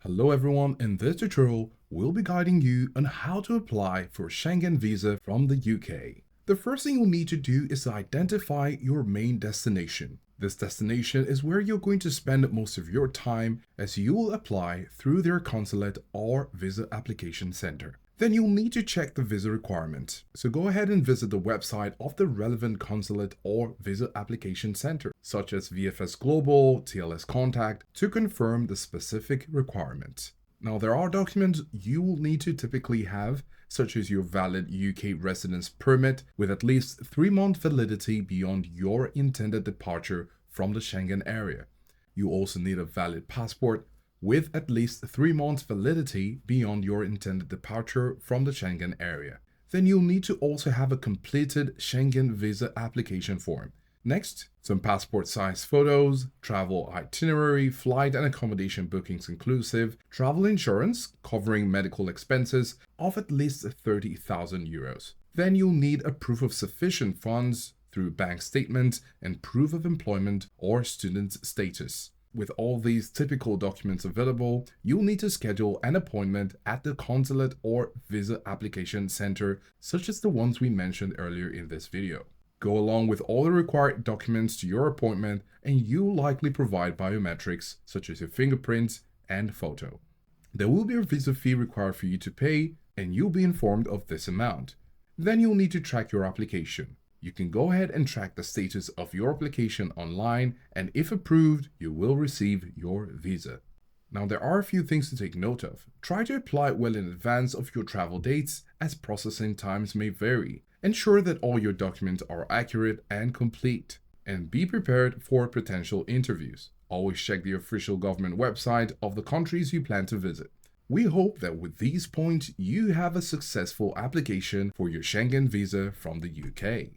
Hello everyone, in this tutorial, we'll be guiding you on how to apply for Schengen Visa from the UK. The first thing you'll need to do is to identify your main destination. This destination is where you're going to spend most of your time as you will apply through their consulate or visa application center. Then you'll need to check the visa requirement. So go ahead and visit the website of the relevant consulate or visa application center, such as VFS Global, TLS Contact, to confirm the specific requirement. Now, there are documents you will need to typically have, such as your valid UK residence permit with at least 3-month validity beyond your intended departure from the Schengen area. You also need a valid passport with at least 3 months validity beyond your intended departure from the Schengen area. Then you'll need to also have a completed Schengen Visa application form. Next, some passport size photos, travel itinerary, flight and accommodation bookings inclusive, travel insurance covering medical expenses of at least 30,000 euros. Then you'll need a proof of sufficient funds through bank statement and proof of employment or student status. With all these typical documents available, you'll need to schedule an appointment at the consulate or visa application center, such as the ones we mentioned earlier in this video. Go along with all the required documents to your appointment, and you'll likely provide biometrics such as your fingerprints and photo. There will be a visa fee required for you to pay, and you'll be informed of this amount. Then you'll need to track your application. You can go ahead and track the status of your application online, and if approved, you will receive your visa. Now, there are a few things to take note of. Try to apply well in advance of your travel dates, as processing times may vary. Ensure that all your documents are accurate and complete, and be prepared for potential interviews. Always check the official government website of the countries you plan to visit. We hope that with these points, you have a successful application for your Schengen visa from the UK.